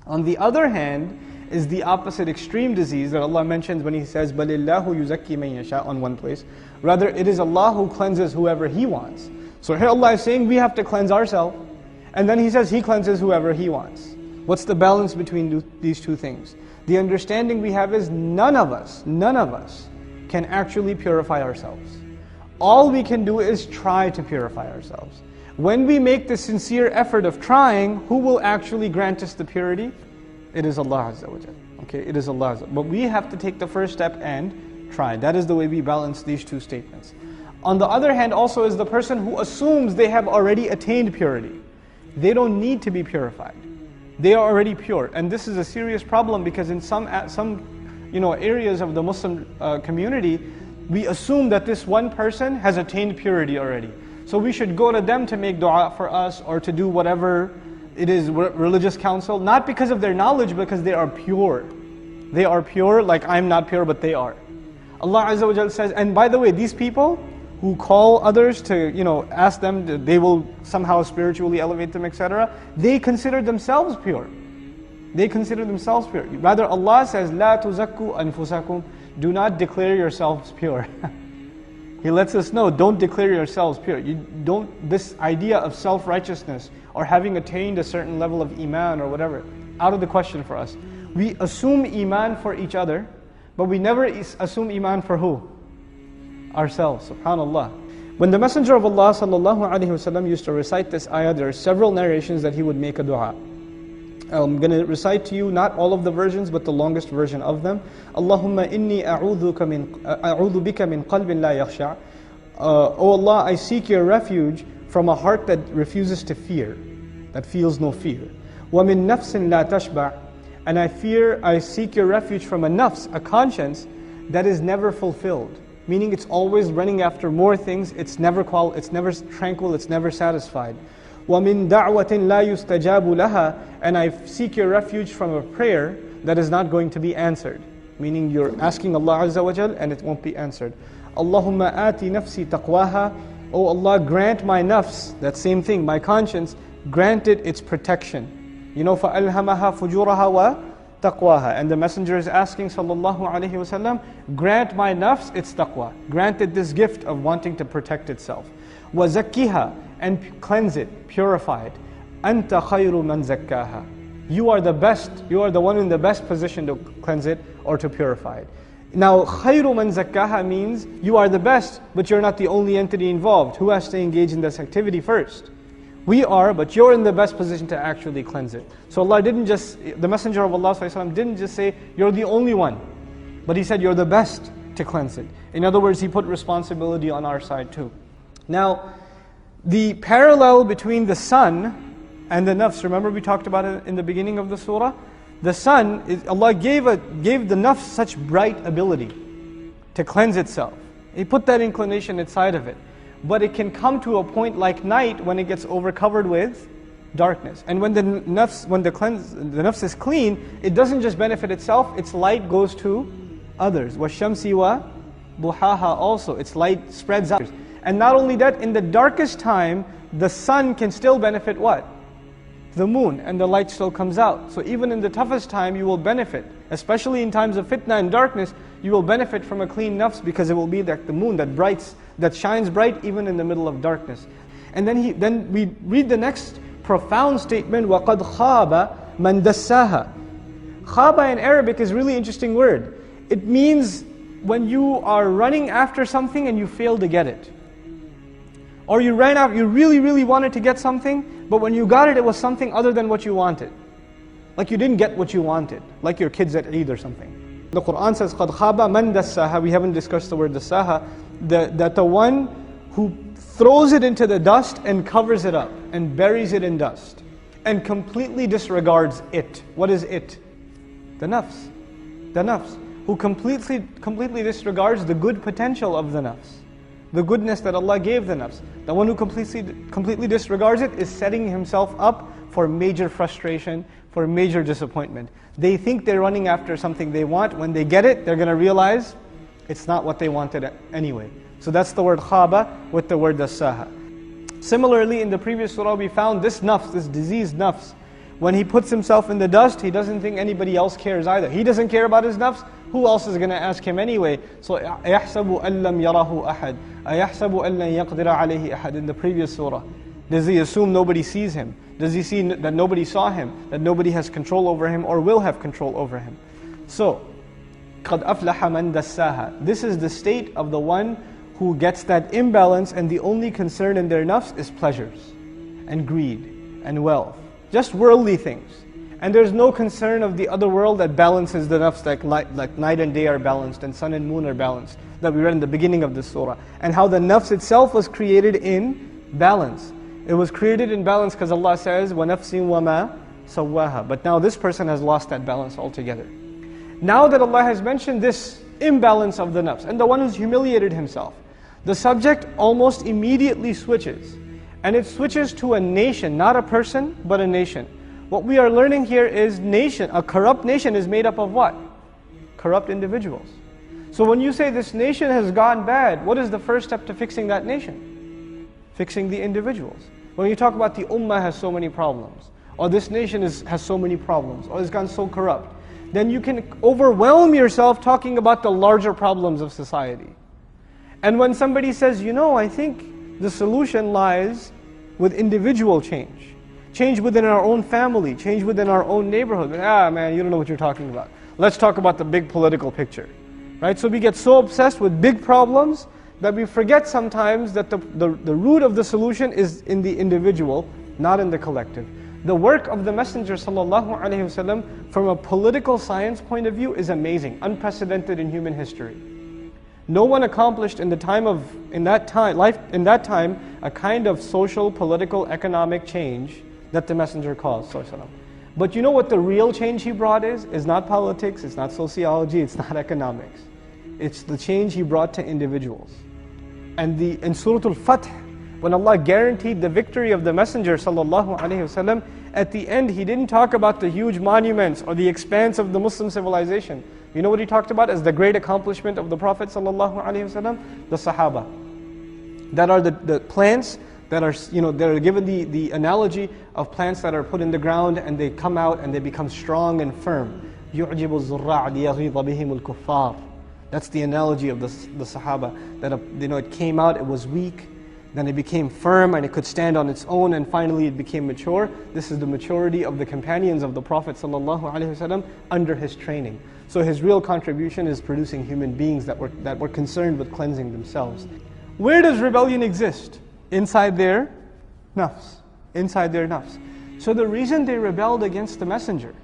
On the other hand, is the opposite extreme disease that Allah mentions when He says, بَلِ اللَّهُ يُزَكِّي مَن يَشَاءُ on one place. Rather, it is Allah who cleanses whoever He wants. So here Allah is saying we have to cleanse ourselves. And then He says He cleanses whoever He wants. What's the balance between these two things? The understanding we have is none of us can actually purify ourselves. All we can do is try to purify ourselves. When we make the sincere effort of trying, who will actually grant us the purity? It is Allah Azza wa Jal. Okay, it is Allah Azza. But we have to take the first step and try. That is the way we balance these two statements. On the other hand also is the person who assumes they have already attained purity. They don't need to be purified. They are already pure. And this is a serious problem because in some areas of the Muslim community, we assume that this one person has attained purity already. So we should go to them to make dua for us or to do whatever it is, religious counsel, not because of their knowledge, because they are pure. They are pure, like I'm not pure, but they are. Allah Azza wa Jal says, and by the way, these people who call others to, ask them, they will somehow spiritually elevate them, etc. They consider themselves pure. They consider themselves pure. Rather, Allah says, "La tuzakku anfusakum." Do not declare yourselves pure. He lets us know, don't declare yourselves pure. This idea of self-righteousness or having attained a certain level of iman or whatever, out of the question for us. We assume iman for each other, but we never assume iman for who? Ourselves, subhanallah. When the Messenger of Allah ﷺ used to recite this ayah, there are several narrations that he would make a dua. I'm going to recite to you not all of the versions, but the longest version of them. Allahumma inni a'udhu bika min qalbin la yakhsha. O Allah, I seek your refuge from a heart that refuses to fear, that feels no fear. Wa min nafsin la tashba'. And I seek your refuge from a nafs, a conscience that is never fulfilled. Meaning it's always running after more things, it's never tranquil, it's never satisfied. وَمِن دَعْوَةٍ لَا يُسْتَجَابُ لَهَا. And I seek your refuge from a prayer that is not going to be answered. Meaning you're asking Allah Azza wa Jal and it won't be answered. Allahumma ati nafsi taqwaha. Oh Allah, grant my nafs, that same thing, my conscience, grant it its protection. فَأَلْهَمَهَا فُجُورَهَا wa taqwaha. And the Messenger is asking sallallahu alayhi wasallam, grant my nafs its taqwa. Grant it this gift of wanting to protect itself. وَزَكِّهَا. And cleanse it, purify it. أَنْتَ خَيْرُ مَنْ زَكَّاهَا. You are the best, you are the one in the best position to cleanse it or to purify it. Now, خَيْرُ مَنْ زَكَّاهَا means you are the best, but you're not the only entity involved. Who has to engage in this activity first? We are, but you're in the best position to actually cleanse it. So Allah the Messenger of Allah ﷺ didn't just say, you're the only one. But He said, you're the best to cleanse it. In other words, He put responsibility on our side too. Now, the parallel between the sun and the nafs, remember we talked about it in the beginning of the surah? The sun, Allah gave the nafs such bright ability to cleanse itself. He put that inclination inside of it. But it can come to a point like night when it gets overcovered with darkness. And when the nafs is clean, it doesn't just benefit itself, its light goes to others. وَالشَّمْسِ وَضُحَاهَا also, its light spreads out. And not only that, in the darkest time, the sun can still benefit what? The moon, and the light still comes out. So even in the toughest time, you will benefit. Especially in times of fitna and darkness, you will benefit from a clean nafs because it will be like the moon that shines bright even in the middle of darkness. And then we read the next profound statement, وَقَدْ خَابَ مَنْ دَسَّاهَا. Khaba in Arabic is a really interesting word. It means when you are running after something and you fail to get it. Or you really, really wanted to get something, but when you got it, it was something other than what you wanted. Like you didn't get what you wanted, like your kids at Eid or something. The Quran says, قَدْ خَابَ مَنْ دَسَّاهَا. We haven't discussed the word dasaha. That the one who throws it into the dust and covers it up and buries it in dust and completely disregards it. What is it? The nafs. The nafs. Who completely disregards the good potential of the nafs. The goodness that Allah gave the nafs. The one who completely disregards it is setting himself up for major frustration, for major disappointment. They think they're running after something they want. When they get it, they're going to realize it's not what they wanted anyway. So that's the word khaba with the word dassaha. Similarly, in the previous surah we found this nafs, this diseased nafs, When he puts himself in the dust, he doesn't think anybody else cares either. He doesn't care about his nafs. Who else is going to ask him anyway? So, أَيَحْسَبُ أَن لَمْ يَرَهُ أَحَدٍ أَيَحْسَبُ أَن لَنْ يَقْدِرَ عَلَيْهِ أَحَدٍ in the previous surah. Does he assume nobody sees him? Does he see that nobody saw him? That nobody has control over him or will have control over him? So, قَدْ أَفْلَحَ مَنْ دَسَّاهَا. This is the state of the one who gets that imbalance and the only concern in their nafs is pleasures and greed and wealth. Just worldly things. And there's no concern of the other world that balances the nafs, like night and day are balanced and sun and moon are balanced, that we read in the beginning of this surah. And how the nafs itself was created in balance. It was created in balance because Allah says, وَنَفْسٍ وَمَا سَوَّاهَا. But now this person has lost that balance altogether. Now that Allah has mentioned this imbalance of the nafs, and the one who's humiliated himself, the subject almost immediately switches. And it switches to a nation, not a person, but a nation. What we are learning here is nation. A corrupt nation is made up of what? Corrupt individuals. So when you say this nation has gone bad, what is the first step to fixing that nation? Fixing the individuals. When you talk about the ummah has so many problems, or this nation has so many problems, or it's gone so corrupt, then you can overwhelm yourself talking about the larger problems of society. And when somebody says, I think the solution lies with individual change. Change within our own family, change within our own neighborhood. Man, you don't know what you're talking about. Let's talk about the big political picture. Right? So we get so obsessed with big problems that we forget sometimes that the root of the solution is in the individual, not in the collective. The work of the Messenger ﷺ from a political science point of view is amazing, unprecedented in human history. No one accomplished in that time a kind of social, political, economic change that the Messenger caused. But you know what the real change he brought is? It's not politics, it's not sociology, it's not economics. It's the change he brought to individuals. And in Surah Al-Fath, when Allah guaranteed the victory of the Messenger ﷺ, at the end he didn't talk about the huge monuments or the expanse of the Muslim civilization. You know what he talked about as the great accomplishment of the Prophet ﷺ? The Sahaba. That are the plants that are, they're given the analogy of plants that are put in the ground and they come out and they become strong and firm. يُعْجِبُ الزُّرَّاعَ لِيَغِيظَ بِهِمُ الْكُفَّارِ. That's the analogy of the Sahaba. That it came out, it was weak, then it became firm and it could stand on its own, and finally it became mature. This is the maturity of the companions of the Prophet ﷺ under his training. So his real contribution is producing human beings that were concerned with cleansing themselves. Where does rebellion exist? Inside their nafs. Inside their nafs. So the reason they rebelled against the Messenger,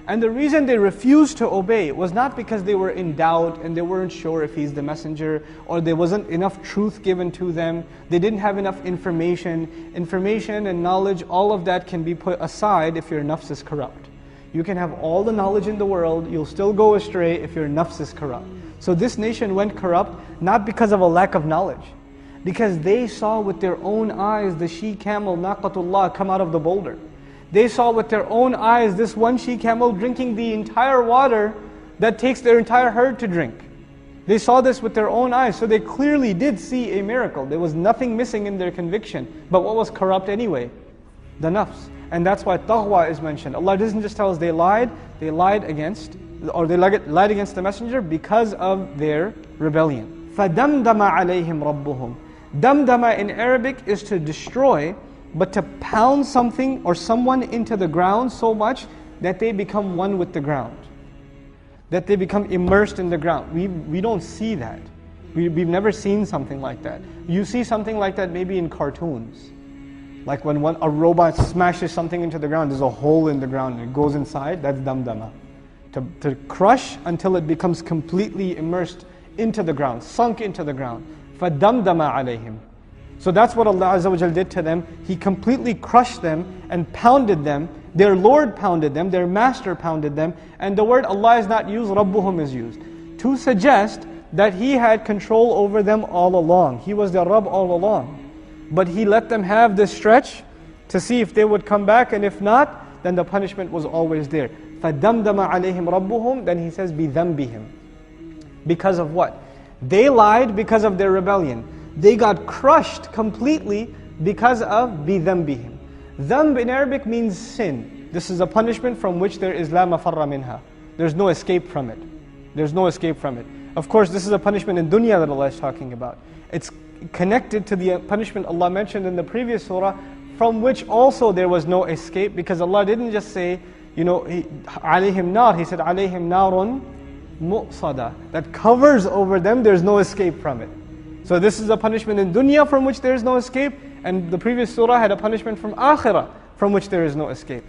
and the reason they refused to obey, was not because they were in doubt and they weren't sure if he's the Messenger, or there wasn't enough truth given to them, they didn't have enough information. Information and knowledge, all of that can be put aside if your nafs is corrupt. You can have all the knowledge in the world, you'll still go astray if your nafs is corrupt. So this nation went corrupt, not because of a lack of knowledge, because they saw with their own eyes the she-camel, Naqatullah, come out of the boulder. They saw with their own eyes this one she-camel drinking the entire water that takes their entire herd to drink. They saw this with their own eyes, so they clearly did see a miracle. There was nothing missing in their conviction. But what was corrupt anyway? The nafs. And that's why taghwa is mentioned. Allah doesn't just tell us they lied against the Messenger because of their rebellion. فَدَمْدَمَ عَلَيْهِمْ رَبُّهُمْ. Damdama in Arabic is to destroy, but to pound something or someone into the ground so much that they become one with the ground. That they become immersed in the ground. We don't see that. We've never seen something like that. You see something like that maybe in cartoons. Like when a robot smashes something into the ground, there's a hole in the ground and it goes inside, that's damdama. To crush until it becomes completely immersed into the ground, sunk into the ground. فَدَمْدَمَ عَلَيْهِمْ. So that's what Allah Azza wa Jal did to them. He completely crushed them and pounded them. Their Lord pounded them, their Master pounded them. And the word Allah is not used, Rabbuhum is used, to suggest that He had control over them all along. He was their Rabb all along. But He let them have this stretch to see if they would come back, and if not, then the punishment was always there. فَدَمْدَمَ عَلَيْهِمْ رَبُّهُمْ. Then He says, بِذَنْبِهِمْ. Because of what? They lied because of their rebellion. They got crushed completely because of بِذَنْبِهِمْ. Dhanb in Arabic means sin. this is a punishment from which there is la mafarra minha. There's no escape from it. There's no escape from it. Of course, this is a punishment in dunya that Allah is talking about. It's connected to the punishment Allah mentioned in the previous surah, from which also there was no escape, because Allah didn't just say, alayhim nar, He said, alayhim narun mu'sada. That covers over them, there's no escape from it. So this is a punishment in dunya from which there is no escape, and the previous surah had a punishment from akhirah from which there is no escape.